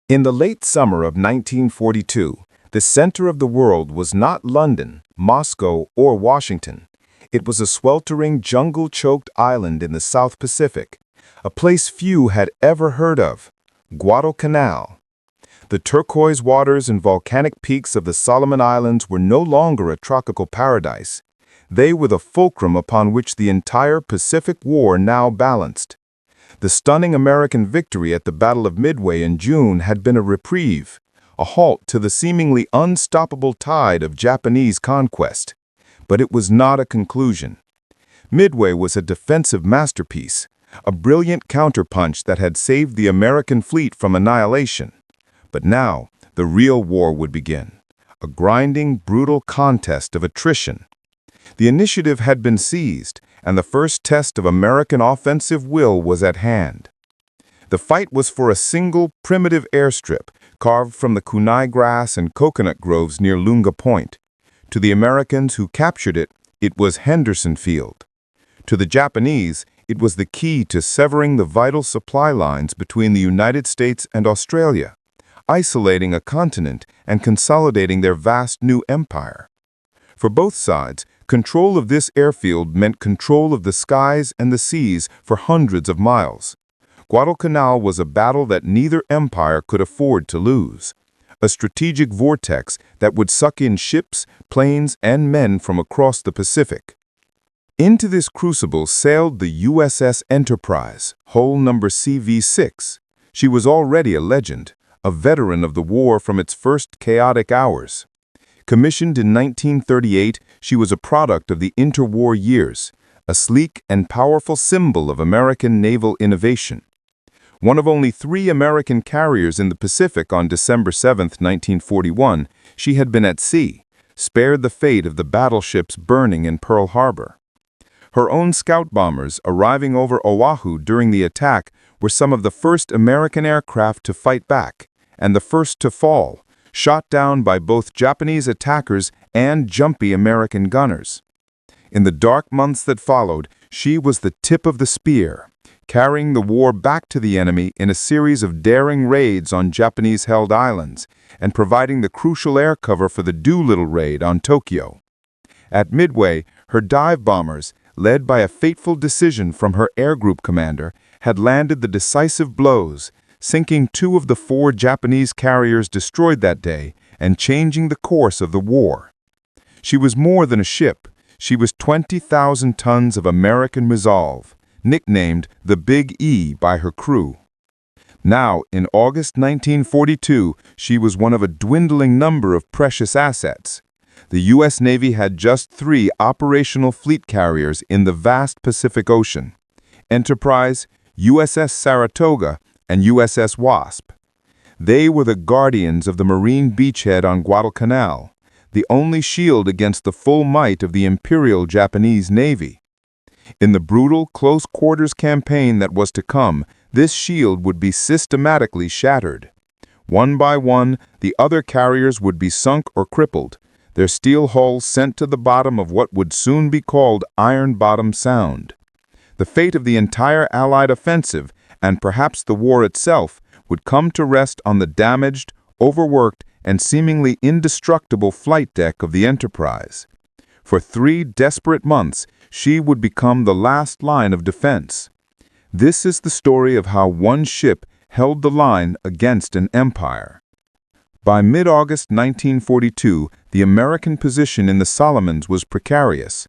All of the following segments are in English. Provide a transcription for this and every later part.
In the late summer of 1942, the center of the world was not London, Moscow, or Washington. It was a sweltering, jungle-choked island in the South Pacific, a place few had ever heard of, Guadalcanal. The turquoise waters and volcanic peaks of the Solomon Islands were no longer a tropical paradise. They were the fulcrum upon which the entire Pacific War now balanced. The stunning American victory at the Battle of Midway in June had been a reprieve, a halt to the seemingly unstoppable tide of Japanese conquest. But it was not a conclusion. Midway was a defensive masterpiece, a brilliant counterpunch that had saved the American fleet from annihilation. But now, the real war would begin, a grinding, brutal contest of attrition. The initiative had been seized, and the first test of American offensive will was at hand. The fight was for a single, primitive airstrip carved from the kunai grass and coconut groves near Lunga Point. To the Americans who captured it, it was Henderson Field. To the Japanese, it was the key to severing the vital supply lines between the United States and Australia, isolating a continent and consolidating their vast new empire. For both sides, control of this airfield meant control of the skies and the seas for hundreds of miles. Guadalcanal was a battle that neither empire could afford to lose, a strategic vortex that would suck in ships, planes, and men from across the Pacific. Into this crucible sailed the USS Enterprise, hull number CV-6. She was already a legend, a veteran of the war from its first chaotic hours. Commissioned in 1938, she was a product of the interwar years, a sleek and powerful symbol of American naval innovation. One of only 3 American carriers in the Pacific on December 7, 1941, she had been at sea, spared the fate of the battleships burning in Pearl Harbor. Her own scout bombers, arriving over Oahu during the attack, were some of the first American aircraft to fight back, and the first to fall, shot down by both Japanese attackers and jumpy American gunners. In the dark months that followed, she was the tip of the spear, carrying the war back to the enemy in a series of daring raids on Japanese-held islands, and providing the crucial air cover for the Doolittle raid on Tokyo. At Midway, her dive bombers, led by a fateful decision from her air group commander, had landed the decisive blows, sinking 2 of the 4 Japanese carriers destroyed that day and changing the course of the war. She was more than a ship. She was 20,000 tons of American resolve, nicknamed the Big E by her crew. Now, in August 1942, she was one of a dwindling number of precious assets. The U.S. Navy had just 3 operational fleet carriers in the vast Pacific Ocean: Enterprise, USS Saratoga, and USS Wasp. They were the guardians of the marine beachhead on Guadalcanal, the only shield against the full might of the Imperial Japanese Navy. In the brutal, close-quarters campaign that was to come, this shield would be systematically shattered. One by one, the other carriers would be sunk or crippled, their steel hulls sent to the bottom of what would soon be called Iron Bottom Sound. The fate of the entire Allied offensive, and perhaps the war itself, would come to rest on the damaged, overworked, and seemingly indestructible flight deck of the Enterprise. For 3 desperate months, she would become the last line of defense. This is the story of how one ship held the line against an empire. By mid-August 1942, the American position in the Solomons was precarious.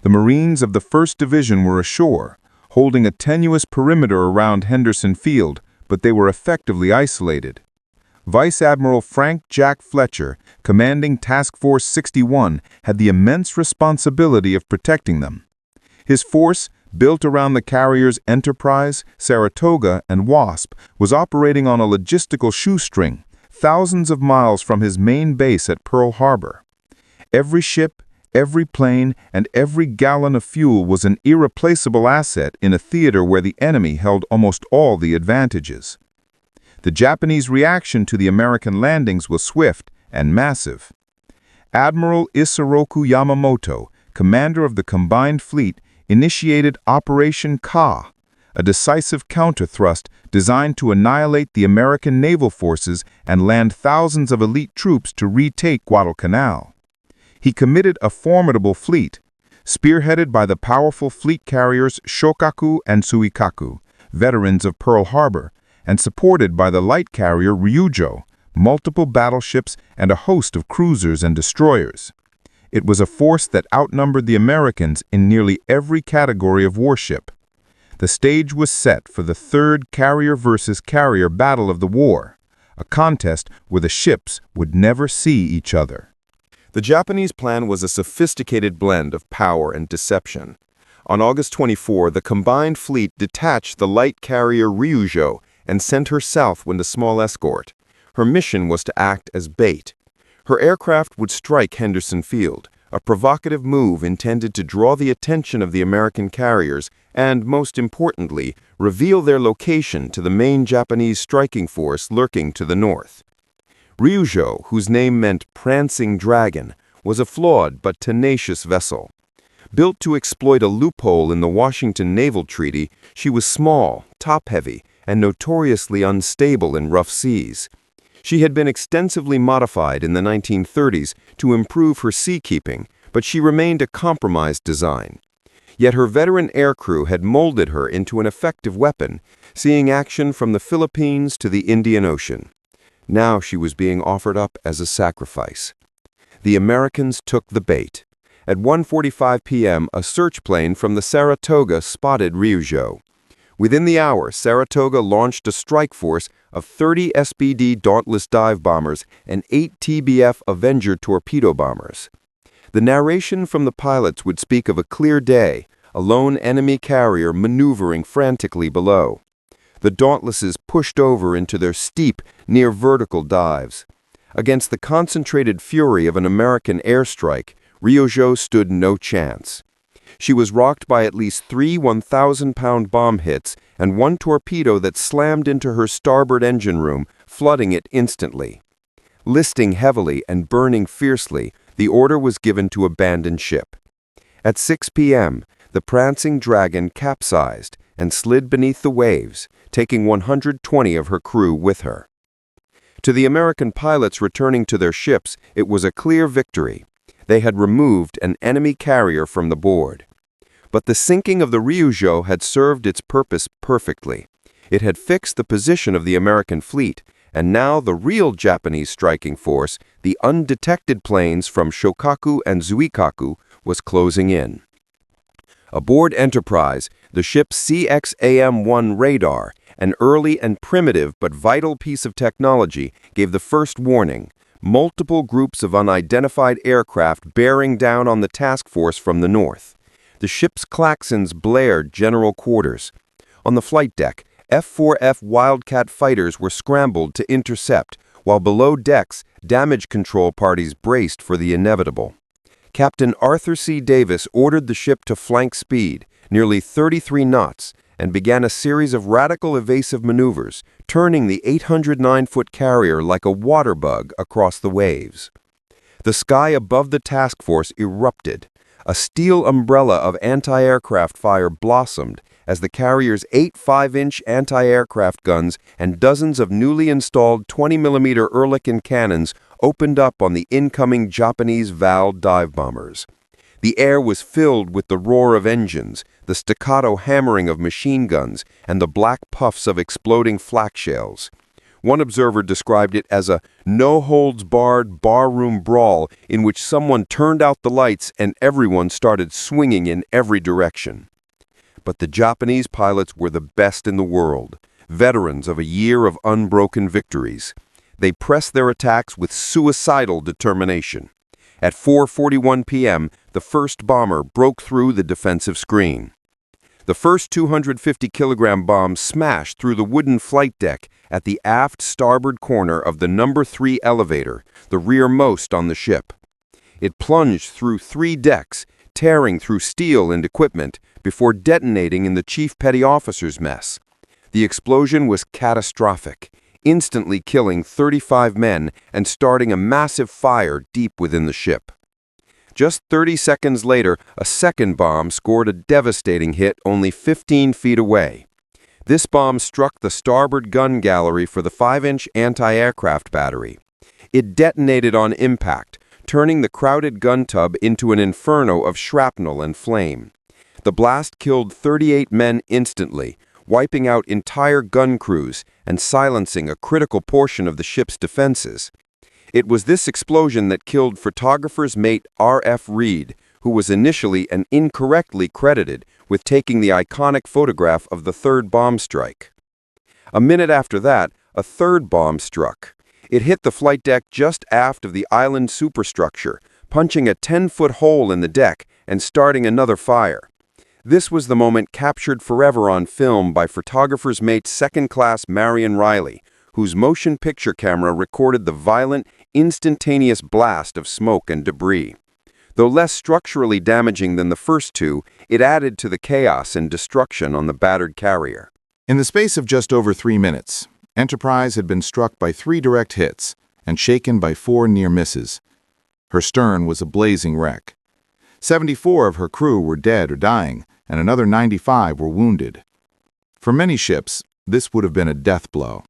The Marines of the 1st Division were ashore, holding a tenuous perimeter around Henderson Field, but they were effectively isolated. Vice Admiral Frank Jack Fletcher, commanding Task Force 61, had the immense responsibility of protecting them. His force, built around the carriers Enterprise, Saratoga, and Wasp, was operating on a logistical shoestring, thousands of miles from his main base at Pearl Harbor. Every ship, every plane, and every gallon of fuel was an irreplaceable asset in a theater where the enemy held almost all the advantages. The Japanese reaction to the American landings was swift and massive. Admiral Isoroku Yamamoto, commander of the combined fleet, initiated Operation Ka, a decisive counter-thrust designed to annihilate the American naval forces and land thousands of elite troops to retake Guadalcanal. He committed a formidable fleet, spearheaded by the powerful fleet carriers Shokaku and Suikaku, veterans of Pearl Harbor, and supported by the light carrier Ryujo, multiple battleships, and a host of cruisers and destroyers. It was a force that outnumbered the Americans in nearly every category of warship. The stage was set for the third carrier versus carrier battle of the war, a contest where the ships would never see each other. The Japanese plan was a sophisticated blend of power and deception. On August 24, the combined fleet detached the light carrier Ryujo and sent her south with a small escort. Her mission was to act as bait. Her aircraft would strike Henderson Field, a provocative move intended to draw the attention of the American carriers and, most importantly, reveal their location to the main Japanese striking force lurking to the north. Ryujo, whose name meant Prancing Dragon, was a flawed but tenacious vessel. Built to exploit a loophole in the Washington Naval Treaty, she was small, top-heavy, and notoriously unstable in rough seas. She had been extensively modified in the 1930s to improve her seakeeping, but she remained a compromised design. Yet her veteran aircrew had molded her into an effective weapon, seeing action from the Philippines to the Indian Ocean. Now she was being offered up as a sacrifice. The Americans took the bait. At 1:45 p.m., a search plane from the Saratoga spotted Ryujo. Within the hour, Saratoga launched a strike force of 30 SBD Dauntless dive bombers and 8 TBF Avenger torpedo bombers. The narration from the pilots would speak of a clear day, a lone enemy carrier maneuvering frantically below. The Dauntlesses pushed over into their steep, near-vertical dives. Against the concentrated fury of an American airstrike, Ryujo stood no chance. She was rocked by at least 3 1,000-pound bomb hits and one torpedo that slammed into her starboard engine room, flooding it instantly. Listing heavily and burning fiercely, the order was given to abandon ship. At 6 p.m., the Prancing Dragon capsized and slid beneath the waves, taking 120 of her crew with her. To the American pilots returning to their ships, it was a clear victory. They had removed an enemy carrier from the board. But the sinking of the Ryujo had served its purpose perfectly. It had fixed the position of the American fleet, and now the real Japanese striking force, the undetected planes from Shokaku and Zuikaku, was closing in. Aboard Enterprise, the ship's CXAM-1 radar, an early and primitive but vital piece of technology, gave the first warning: multiple groups of unidentified aircraft bearing down on the task force from the north. The ship's klaxons blared general quarters. On the flight deck, F-4F Wildcat fighters were scrambled to intercept, while below decks, damage control parties braced for the inevitable. Captain Arthur C. Davis ordered the ship to flank speed, nearly 33 knots, and began a series of radical evasive maneuvers, turning the 809-foot carrier like a water bug across the waves. The sky above the task force erupted. A steel umbrella of anti-aircraft fire blossomed as the carrier's 8 5-inch anti-aircraft guns and dozens of newly installed 20mm Ehrlichen cannons opened up on the incoming Japanese Val dive bombers. The air was filled with the roar of engines, the staccato hammering of machine guns, and the black puffs of exploding flak shells. One observer described it as a no-holds-barred barroom brawl in which someone turned out the lights and everyone started swinging in every direction. But the Japanese pilots were the best in the world, veterans of a year of unbroken victories. They pressed their attacks with suicidal determination. At 4:41 p.m., the first bomber broke through the defensive screen. The first 250-kilogram bomb smashed through the wooden flight deck at the aft starboard corner of the No. 3 elevator, the rearmost on the ship. It plunged through 3 decks, tearing through steel and equipment, before detonating in the chief petty officer's mess. The explosion was catastrophic, instantly killing 35 men and starting a massive fire deep within the ship. Just 30 seconds later, a second bomb scored a devastating hit only 15 feet away. This bomb struck the starboard gun gallery for the 5-inch anti-aircraft battery. It detonated on impact, turning the crowded gun tub into an inferno of shrapnel and flame. The blast killed 38 men instantly, wiping out entire gun crews and silencing a critical portion of the ship's defenses. It was this explosion that killed photographer's mate R.F. Reed, who was initially and incorrectly credited with taking the iconic photograph of the third bomb strike. A minute after that, a third bomb struck. It hit the flight deck just aft of the island superstructure, punching a 10-foot hole in the deck and starting another fire. This was the moment captured forever on film by photographer's mate second-class Marion Riley, whose motion picture camera recorded the violent, instantaneous blast of smoke and debris. Though less structurally damaging than the first two, it added to the chaos and destruction on the battered carrier. In the space of just over 3 minutes, Enterprise had been struck by 3 direct hits and shaken by 4 near misses. Her stern was a blazing wreck. 74 of her crew were dead or dying, and another 95 were wounded. For many ships, this would have been a death blow.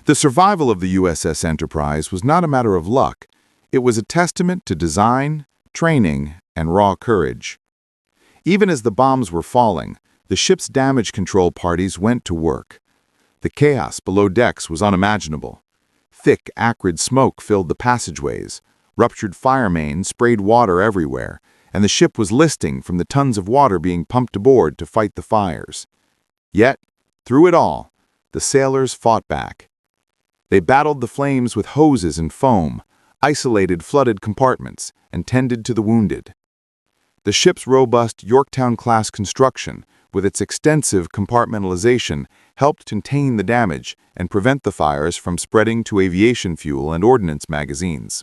The survival of the USS Enterprise was not a matter of luck. It was a testament to design, training, and raw courage. Even as the bombs were falling, the ship's damage control parties went to work. The chaos below decks was unimaginable. Thick, acrid smoke filled the passageways, ruptured fire mains sprayed water everywhere, and the ship was listing from the tons of water being pumped aboard to fight the fires. Yet, through it all, the sailors fought back. They battled the flames with hoses and foam, isolated flooded compartments, and tended to the wounded. The ship's robust Yorktown-class construction, with its extensive compartmentalization, helped contain the damage and prevent the fires from spreading to aviation fuel and ordnance magazines.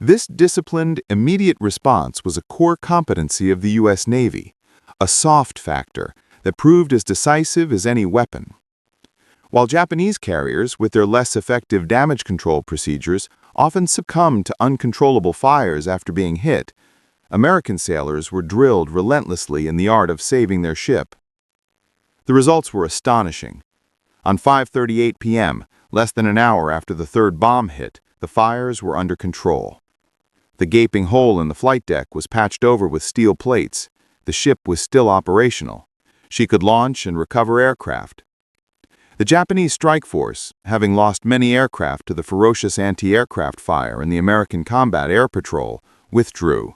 This disciplined, immediate response was a core competency of the U.S. Navy, a soft factor that proved as decisive as any weapon. While Japanese carriers, with their less effective damage control procedures, often succumbed to uncontrollable fires after being hit, American sailors were drilled relentlessly in the art of saving their ship. The results were astonishing. On 5:38 p.m., less than an hour after the third bomb hit, the fires were under control. The gaping hole in the flight deck was patched over with steel plates. The ship was still operational. She could launch and recover aircraft. The Japanese strike force, having lost many aircraft to the ferocious anti-aircraft fire in the American Combat Air Patrol, withdrew.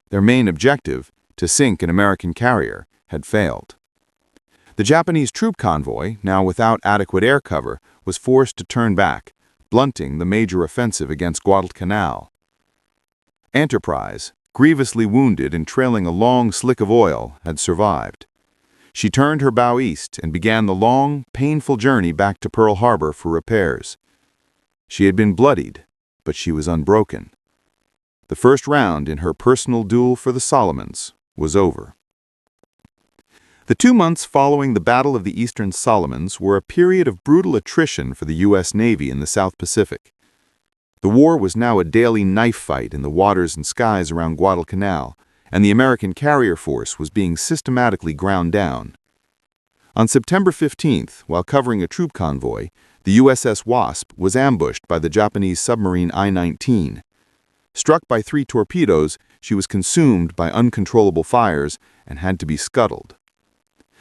Their main objective, to sink an American carrier, had failed. The Japanese troop convoy, now without adequate air cover, was forced to turn back, blunting the major offensive against Guadalcanal. Enterprise, grievously wounded and trailing a long slick of oil, had survived. She turned her bow east and began the long, painful journey back to Pearl Harbor for repairs. She had been bloodied, but she was unbroken. The first round in her personal duel for the Solomons was over. The 2 months following the Battle of the Eastern Solomons were a period of brutal attrition for the U.S. Navy in the South Pacific. The war was now a daily knife fight in the waters and skies around Guadalcanal, and the American carrier force was being systematically ground down. On September 15th, while covering a troop convoy, the USS Wasp was ambushed by the Japanese submarine I-19. Struck by 3 torpedoes, she was consumed by uncontrollable fires and had to be scuttled.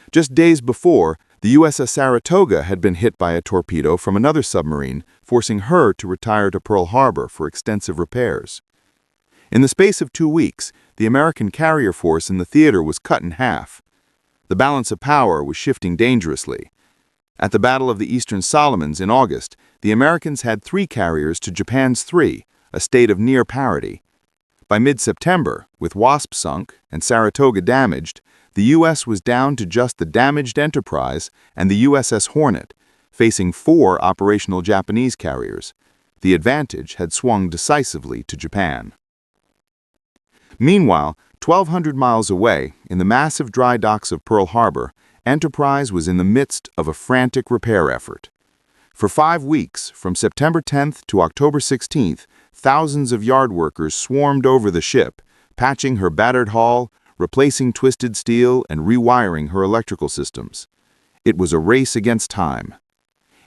Just days before, the USS Saratoga had been hit by a torpedo from another submarine, forcing her to retire to Pearl Harbor for extensive repairs. In the space of 2 weeks, the American carrier force in the theater was cut in half. The balance of power was shifting dangerously. At the Battle of the Eastern Solomons in August, the Americans had 3 carriers to Japan's 3, a state of near parity. By mid-September, with Wasp sunk and Saratoga damaged, the U.S. was down to just the damaged Enterprise and the USS Hornet, facing 4 operational Japanese carriers. The advantage had swung decisively to Japan. Meanwhile, 1,200 miles away, in the massive dry docks of Pearl Harbor, Enterprise was in the midst of a frantic repair effort. For 5 weeks, from September 10th to October 16th, thousands of yard workers swarmed over the ship, patching her battered hull, replacing twisted steel, and rewiring her electrical systems. It was a race against time.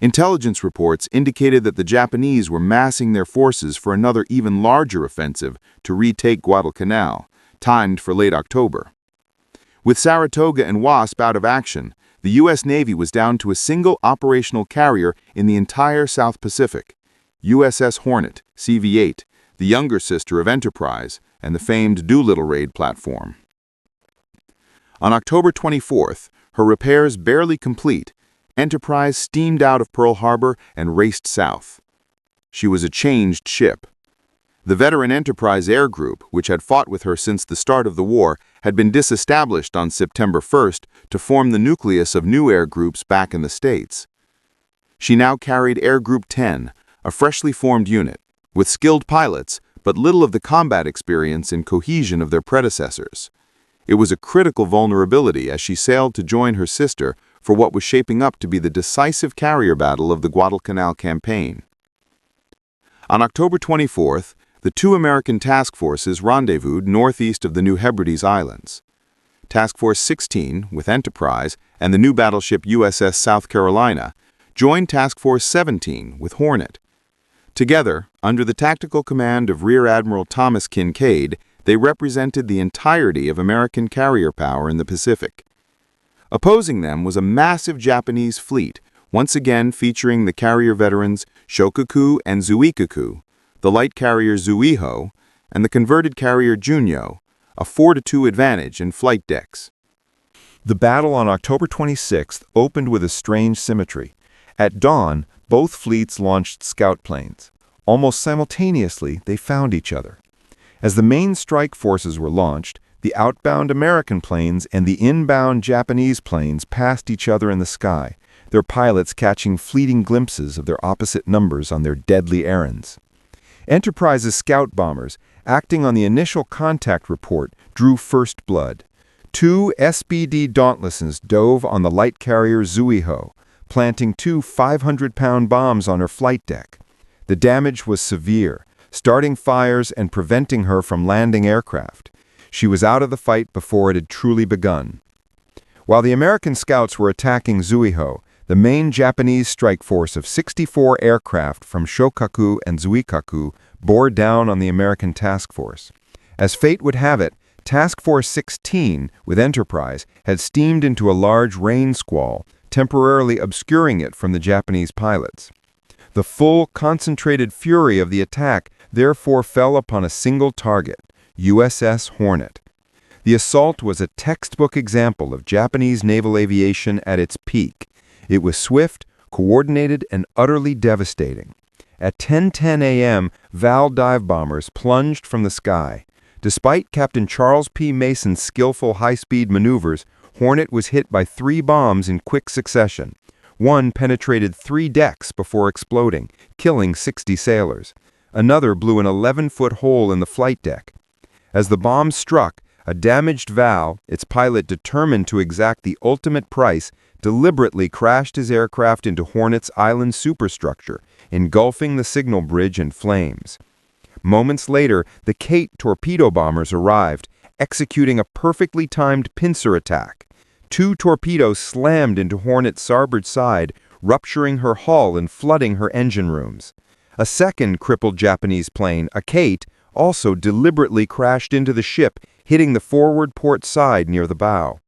Intelligence reports indicated that the Japanese were massing their forces for another even larger offensive to retake Guadalcanal, timed for late October. With Saratoga and Wasp out of action, the U.S. Navy was down to a single operational carrier in the entire South Pacific, USS Hornet CV-8, the younger sister of Enterprise and the famed Doolittle raid platform. On October 24th, her repairs barely complete, Enterprise steamed out of Pearl Harbor and raced south. She was a changed ship. The veteran Enterprise Air Group, which had fought with her since the start of the war, had been disestablished on September 1st to form the nucleus of new air groups back in the States. She now carried Air Group 10, a freshly formed unit, with skilled pilots, but little of the combat experience and cohesion of their predecessors. It was a critical vulnerability as she sailed to join her sister for what was shaping up to be the decisive carrier battle of the Guadalcanal Campaign. On October 24th, the two American task forces rendezvoused northeast of the New Hebrides Islands. Task Force 16, with Enterprise, and the new battleship USS South Carolina, joined Task Force 17, with Hornet. Together, under the tactical command of Rear Admiral Thomas Kincaid, they represented the entirety of American carrier power in the Pacific. Opposing them was a massive Japanese fleet, once again featuring the carrier veterans Shokaku and Zuikaku, the light carrier Zuiho, and the converted carrier Junyo, a 4-2 advantage in flight decks. The battle on October 26th opened with a strange symmetry. At dawn, both fleets launched scout planes. Almost simultaneously, they found each other. As the main strike forces were launched, the outbound American planes and the inbound Japanese planes passed each other in the sky, their pilots catching fleeting glimpses of their opposite numbers on their deadly errands. Enterprise's scout bombers, acting on the initial contact report, drew first blood. Two SBD Dauntlesses dove on the light carrier Zuiho, planting two 500-pound bombs on her flight deck. The damage was severe, starting fires and preventing her from landing aircraft. She was out of the fight before it had truly begun. While the American scouts were attacking Zuiho, the main Japanese strike force of 64 aircraft from Shokaku and Zuikaku bore down on the American task force. As fate would have it, Task Force 16, with Enterprise, had steamed into a large rain squall, temporarily obscuring it from the Japanese pilots. The full, concentrated fury of the attack therefore fell upon a single target, USS Hornet. The assault was a textbook example of Japanese naval aviation at its peak. It was swift, coordinated, and utterly devastating. At 10:10 a.m., Val dive bombers plunged from the sky. Despite Captain Charles P. Mason's skillful high-speed maneuvers, Hornet was hit by 3 bombs in quick succession. One penetrated 3 decks before exploding, killing 60 sailors. Another blew an 11-foot hole in the flight deck. As the bomb struck, a damaged Val, its pilot determined to exact the ultimate price, deliberately crashed his aircraft into Hornet's island superstructure, engulfing the signal bridge in flames. Moments later, the Kate torpedo bombers arrived, executing a perfectly timed pincer attack. 2 torpedoes slammed into Hornet's starboard side, rupturing her hull and flooding her engine rooms. A second crippled Japanese plane, a Kate, also deliberately crashed into the ship, hitting the forward port side near the bow.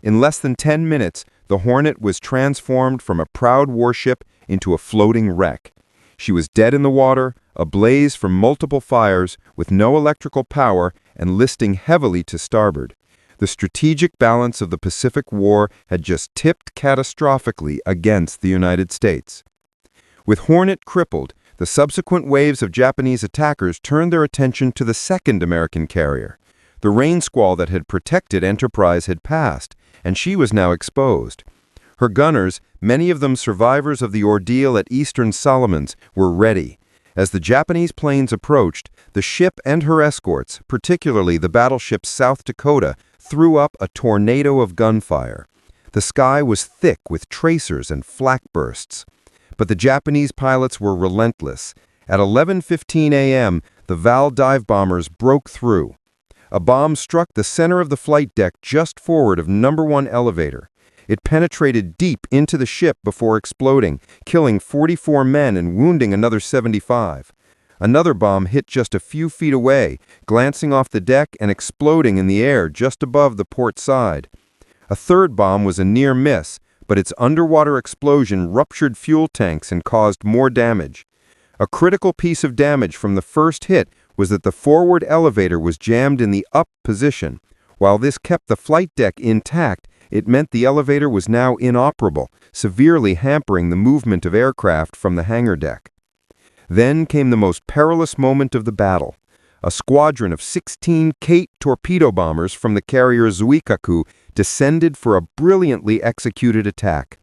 In less than 10 minutes, the Hornet was transformed from a proud warship into a floating wreck. She was dead in the water, ablaze from multiple fires, with no electrical power, and listing heavily to starboard. The strategic balance of the Pacific War had just tipped catastrophically against the United States. With Hornet crippled, the subsequent waves of Japanese attackers turned their attention to the second American carrier. The rain squall that had protected Enterprise had passed, and she was now exposed. Her gunners, many of them survivors of the ordeal at Eastern Solomons, were ready. As the Japanese planes approached, the ship and her escorts, particularly the battleship South Dakota, threw up a tornado of gunfire. The sky was thick with tracers and flak bursts. But the Japanese pilots were relentless. At 11:15 a.m., the Val dive bombers broke through. A bomb struck the center of the flight deck just forward of No. 1 elevator. It penetrated deep into the ship before exploding, killing 44 men and wounding another 75. Another bomb hit just a few feet away, glancing off the deck and exploding in the air just above the port side. A third bomb was a near miss, but its underwater explosion ruptured fuel tanks and caused more damage. A critical piece of damage from the first hit was that the forward elevator was jammed in the up position. While this kept the flight deck intact, it meant the elevator was now inoperable, severely hampering the movement of aircraft from the hangar deck. Then came the most perilous moment of the battle. A squadron of 16 Kate torpedo bombers from the carrier Zuikaku descended for a brilliantly executed attack.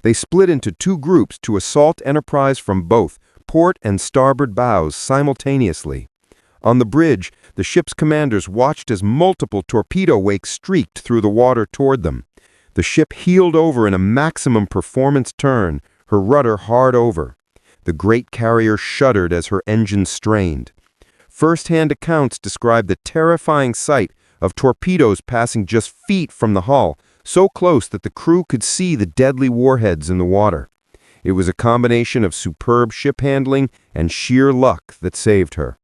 They split into two groups to assault Enterprise from both port and starboard bows simultaneously. On the bridge, the ship's commanders watched as multiple torpedo wakes streaked through the water toward them. The ship heeled over in a maximum performance turn, her rudder hard over. The great carrier shuddered as her engine strained. First-hand accounts describe the terrifying sight of torpedoes passing just feet from the hull, so close that the crew could see the deadly warheads in the water. It was a combination of superb ship handling and sheer luck that saved her.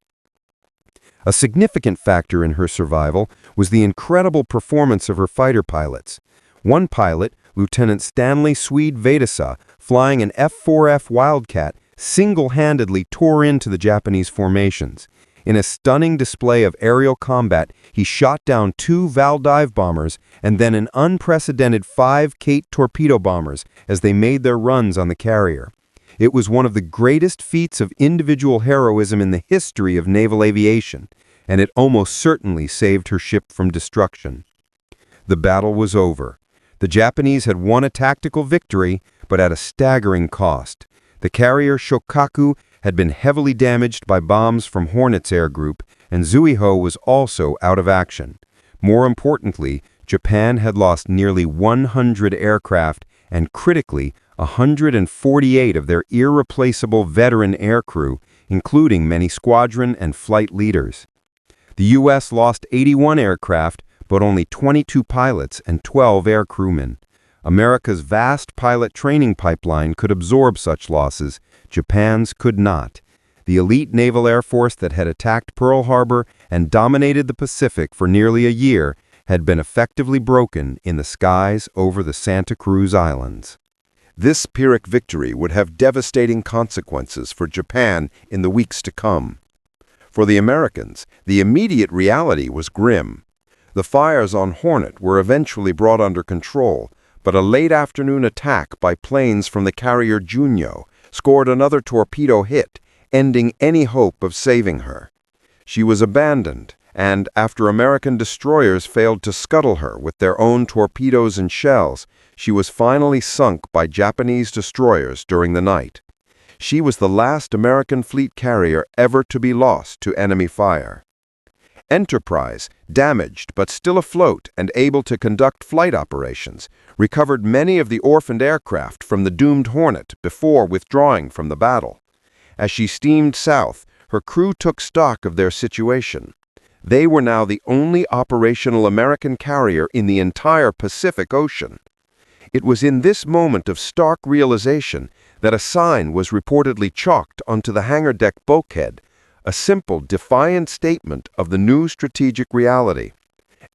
A significant factor in her survival was the incredible performance of her fighter pilots. One pilot, Lieutenant Stanley Swede Vedasa, flying an F-4F Wildcat, single-handedly tore into the Japanese formations. In a stunning display of aerial combat, he shot down 2 Val dive bombers and then an unprecedented 5 Kate torpedo bombers as they made their runs on the carrier. It was one of the greatest feats of individual heroism in the history of naval aviation, and it almost certainly saved her ship from destruction. The battle was over. The Japanese had won a tactical victory, but at a staggering cost. The carrier Shokaku had been heavily damaged by bombs from Hornet's air group, and Zuiho was also out of action. More importantly, Japan had lost nearly 100 aircraft and, critically, 148 of their irreplaceable veteran aircrew, including many squadron and flight leaders. The U.S. lost 81 aircraft, but only 22 pilots and 12 air crewmen. America's vast pilot training pipeline could absorb such losses. Japan's could not. The elite naval air force that had attacked Pearl Harbor and dominated the Pacific for nearly a year had been effectively broken in the skies over the Santa Cruz Islands. This Pyrrhic victory would have devastating consequences for Japan in the weeks to come. For the Americans, the immediate reality was grim. The fires on Hornet were eventually brought under control, but a late afternoon attack by planes from the carrier Junyo scored another torpedo hit, ending any hope of saving her. She was abandoned, and after American destroyers failed to scuttle her with their own torpedoes and shells, she was finally sunk by Japanese destroyers during the night. She was the last American fleet carrier ever to be lost to enemy fire. Enterprise, damaged but still afloat and able to conduct flight operations, recovered many of the orphaned aircraft from the doomed Hornet before withdrawing from the battle. As she steamed south, her crew took stock of their situation. They were now the only operational American carrier in the entire Pacific Ocean. It was in this moment of stark realization that a sign was reportedly chalked onto the hangar deck bulkhead, a simple, defiant statement of the new strategic reality.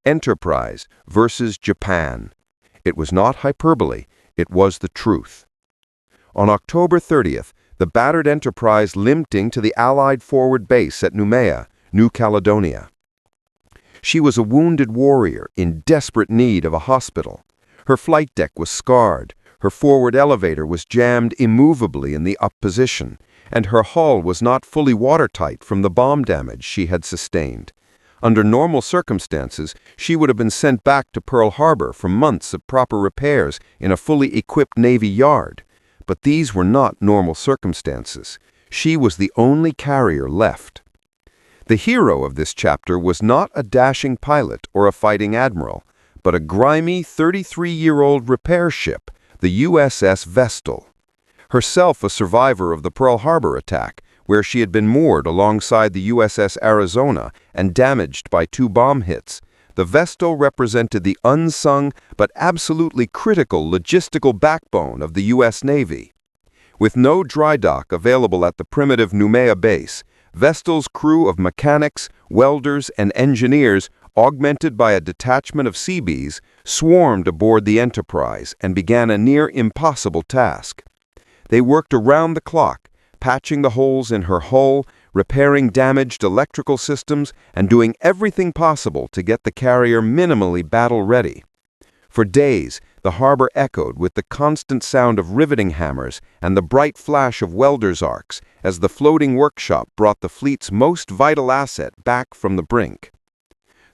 Enterprise versus Japan. It was not hyperbole, it was the truth. On October 30th, the battered Enterprise limping to the Allied forward base at Noumea, New Caledonia. She was a wounded warrior in desperate need of a hospital. Her flight deck was scarred, her forward elevator was jammed immovably in the up position, and her hull was not fully watertight from the bomb damage she had sustained. Under normal circumstances, she would have been sent back to Pearl Harbor for months of proper repairs in a fully equipped Navy yard. But these were not normal circumstances. She was the only carrier left. The hero of this chapter was not a dashing pilot or a fighting admiral, but a grimy 33-year-old repair ship, the USS Vestal. Herself a survivor of the Pearl Harbor attack, where she had been moored alongside the USS Arizona and damaged by 2 bomb hits, the Vestal represented the unsung but absolutely critical logistical backbone of the U.S. Navy. With no dry dock available at the primitive Noumea base, Vestal's crew of mechanics, welders, and engineers, augmented by a detachment of Seabees, swarmed aboard the Enterprise and began a near-impossible task. They worked around the clock, patching the holes in her hull, repairing damaged electrical systems, and doing everything possible to get the carrier minimally battle-ready. For days, the harbor echoed with the constant sound of riveting hammers and the bright flash of welders' arcs as the floating workshop brought the fleet's most vital asset back from the brink.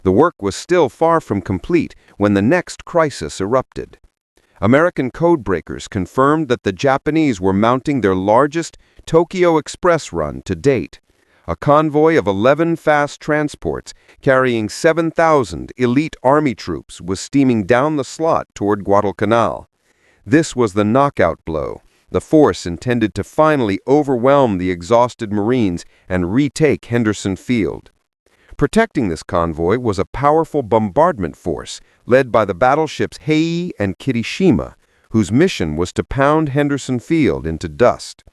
The work was still far from complete when the next crisis erupted. American codebreakers confirmed that the Japanese were mounting their largest Tokyo Express run to date. A convoy of 11 fast transports carrying 7,000 elite Army troops was steaming down the slot toward Guadalcanal. This was the knockout blow, the force intended to finally overwhelm the exhausted Marines and retake Henderson Field. Protecting this convoy was a powerful bombardment force led by the battleships Hei and Kirishima, whose mission was to pound Henderson Field into dust.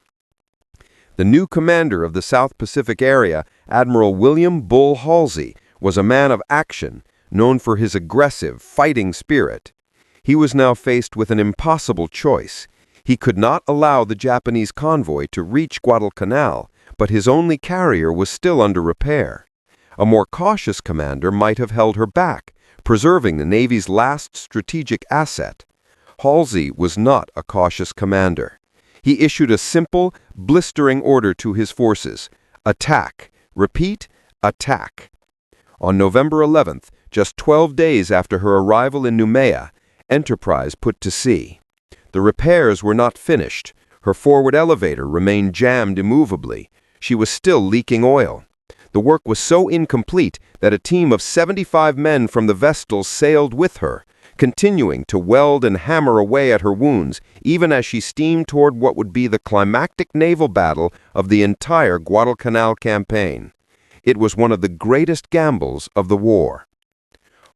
The new commander of the South Pacific area, Admiral William Bull Halsey, was a man of action, known for his aggressive, fighting spirit. He was now faced with an impossible choice. He could not allow the Japanese convoy to reach Guadalcanal, but his only carrier was still under repair. A more cautious commander might have held her back, preserving the Navy's last strategic asset. Halsey was not a cautious commander. He issued a simple, blistering order to his forces: attack. Repeat, attack. On November 11th, just 12 days after her arrival in Noumea, Enterprise put to sea. The repairs were not finished. Her forward elevator remained jammed immovably. She was still leaking oil. The work was so incomplete that a team of 75 men from the Vestal sailed with her, continuing to weld and hammer away at her wounds, even as she steamed toward what would be the climactic naval battle of the entire Guadalcanal Campaign. It was one of the greatest gambles of the war.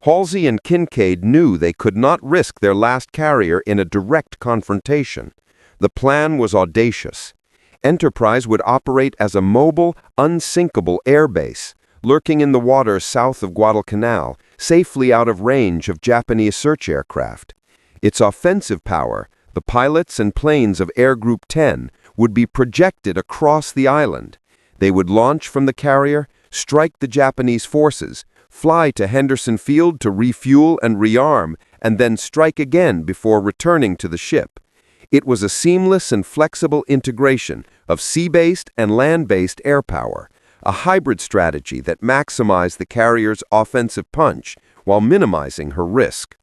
Halsey and Kincaid knew they could not risk their last carrier in a direct confrontation. The plan was audacious. Enterprise would operate as a mobile, unsinkable airbase, lurking in the water south of Guadalcanal, safely out of range of Japanese search aircraft. Its offensive power, the pilots and planes of Air Group 10, would be projected across the island. They would launch from the carrier, strike the Japanese forces, fly to Henderson Field to refuel and rearm, and then strike again before returning to the ship. It was a seamless and flexible integration of sea-based and land-based air power, a hybrid strategy that maximized the carrier's offensive punch while minimizing her risk.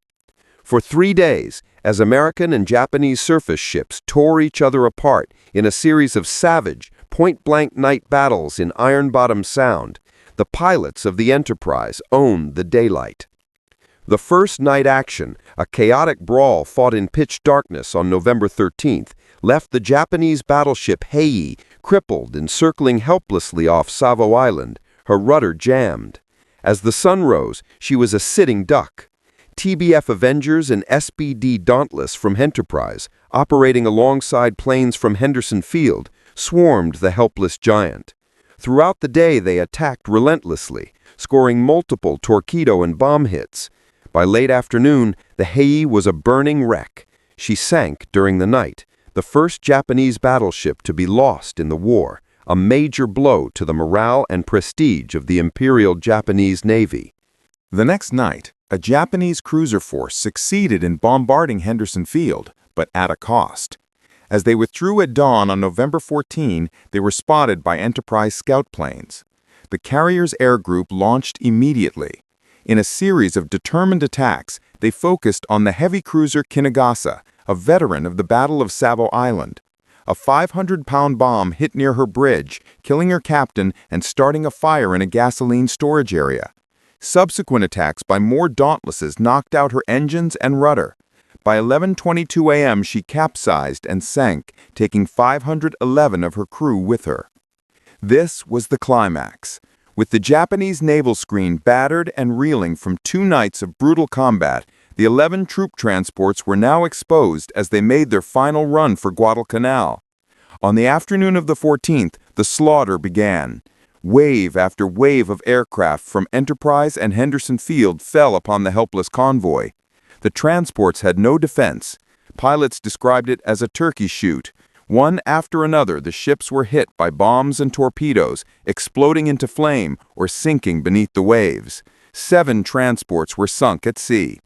For 3 days, as American and Japanese surface ships tore each other apart in a series of savage, point-blank night battles in Iron Bottom Sound, the pilots of the Enterprise owned the daylight. The first night action, a chaotic brawl fought in pitch darkness on November 13th, left the Japanese battleship Hei crippled and circling helplessly off Savo Island, her rudder jammed. As the sun rose, she was a sitting duck. TBF Avengers and SBD Dauntless from Enterprise, operating alongside planes from Henderson Field, swarmed the helpless giant. Throughout the day they attacked relentlessly, scoring multiple torpedo and bomb hits. By late afternoon, the Hei was a burning wreck. She sank during the night, the first Japanese battleship to be lost in the war, a major blow to the morale and prestige of the Imperial Japanese Navy. The next night, a Japanese cruiser force succeeded in bombarding Henderson Field, but at a cost. As they withdrew at dawn on November 14, they were spotted by Enterprise scout planes. The carrier's air group launched immediately. In a series of determined attacks, they focused on the heavy cruiser Kinagasa, a veteran of the Battle of Savo Island. A 500-pound bomb hit near her bridge, killing her captain and starting a fire in a gasoline storage area. Subsequent attacks by more Dauntlesses knocked out her engines and rudder. By 11:22 a.m., she capsized and sank, taking 511 of her crew with her. This was the climax. With the Japanese naval screen battered and reeling from 2 nights of brutal combat, the 11 troop transports were now exposed as they made their final run for Guadalcanal. On the afternoon of the 14th, the slaughter began. Wave after wave of aircraft from Enterprise and Henderson Field fell upon the helpless convoy. The transports had no defense. Pilots described it as a turkey shoot. One after another, the ships were hit by bombs and torpedoes, exploding into flame or sinking beneath the waves. 7 transports were sunk at sea.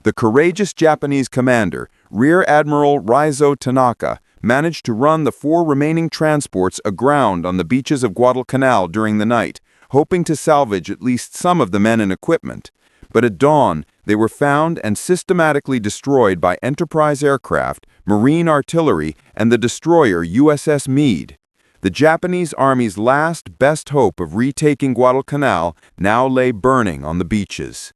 The courageous Japanese commander, Rear Admiral Raizo Tanaka, managed to run the 4 remaining transports aground on the beaches of Guadalcanal during the night, hoping to salvage at least some of the men and equipment. But at dawn, they were found and systematically destroyed by Enterprise aircraft, Marine artillery, and the destroyer USS Meade. The Japanese Army's last best hope of retaking Guadalcanal now lay burning on the beaches.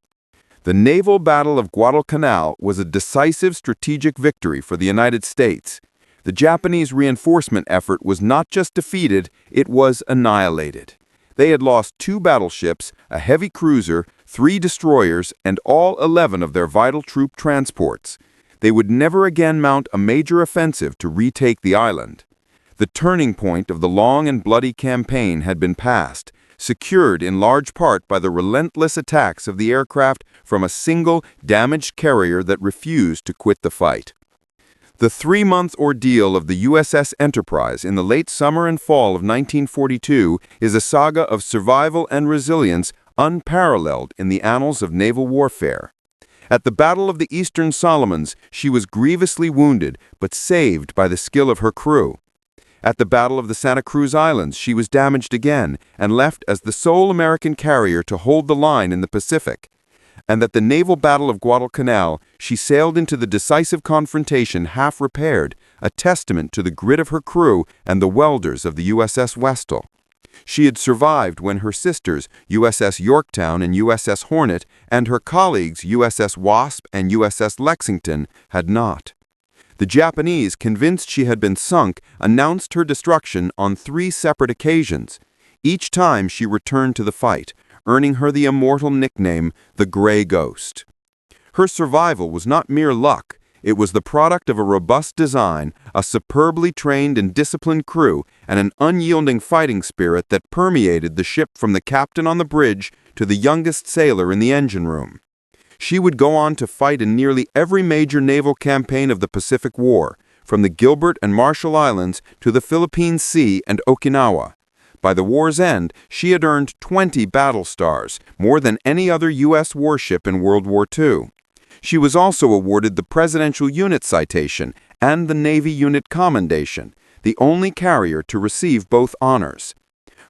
The naval battle of Guadalcanal was a decisive strategic victory for the United States. The Japanese reinforcement effort was not just defeated, it was annihilated. They had lost 2 battleships, a heavy cruiser, 3 destroyers, and all 11 of their vital troop transports. They would never again mount a major offensive to retake the island. The turning point of the long and bloody campaign had been passed, secured in large part by the relentless attacks of the aircraft from a single, damaged carrier that refused to quit the fight. The 3-month ordeal of the USS Enterprise in the late summer and fall of 1942 is a saga of survival and resilience unparalleled in the annals of naval warfare. At the Battle of the Eastern Solomons, she was grievously wounded, but saved by the skill of her crew. At the Battle of the Santa Cruz Islands, she was damaged again and left as the sole American carrier to hold the line in the Pacific. And at the naval battle of Guadalcanal, she sailed into the decisive confrontation half-repaired, a testament to the grit of her crew and the welders of the USS Wasp. She had survived when her sisters, USS Yorktown and USS Hornet, and her colleagues, USS Wasp and USS Lexington, had not. The Japanese, convinced she had been sunk, announced her destruction on 3 separate occasions. Each time she returned to the fight, earning her the immortal nickname, the Gray Ghost. Her survival was not mere luck. It was the product of a robust design, a superbly trained and disciplined crew, and an unyielding fighting spirit that permeated the ship from the captain on the bridge to the youngest sailor in the engine room. She would go on to fight in nearly every major naval campaign of the Pacific War, from the Gilbert and Marshall Islands to the Philippine Sea and Okinawa. By the war's end, she had earned 20 battle stars, more than any other U.S. warship in World War II. She was also awarded the Presidential Unit Citation and the Navy Unit Commendation, the only carrier to receive both honors.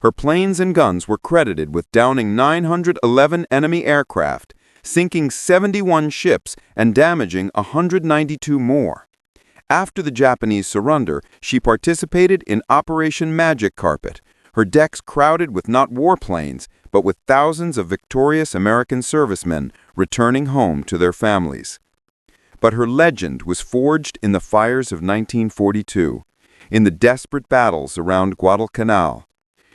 Her planes and guns were credited with downing 911 enemy aircraft, sinking 71 ships, and damaging 192 more. After the Japanese surrender, she participated in Operation Magic Carpet, her decks crowded with not warplanes, but with thousands of victorious American servicemen returning home to their families. But her legend was forged in the fires of 1942, in the desperate battles around Guadalcanal.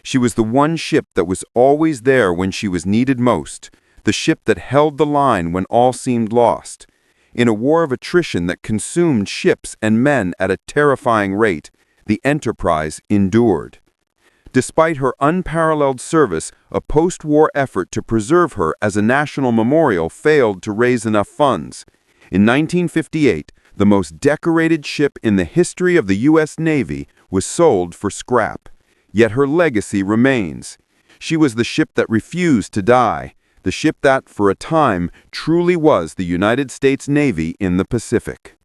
She was the one ship that was always there when she was needed most, the ship that held the line when all seemed lost. In a war of attrition that consumed ships and men at a terrifying rate, the Enterprise endured. Despite her unparalleled service, a post-war effort to preserve her as a national memorial failed to raise enough funds. In 1958, the most decorated ship in the history of the U.S. Navy was sold for scrap. Yet her legacy remains. She was the ship that refused to die, the ship that, for a time, truly was the United States Navy in the Pacific.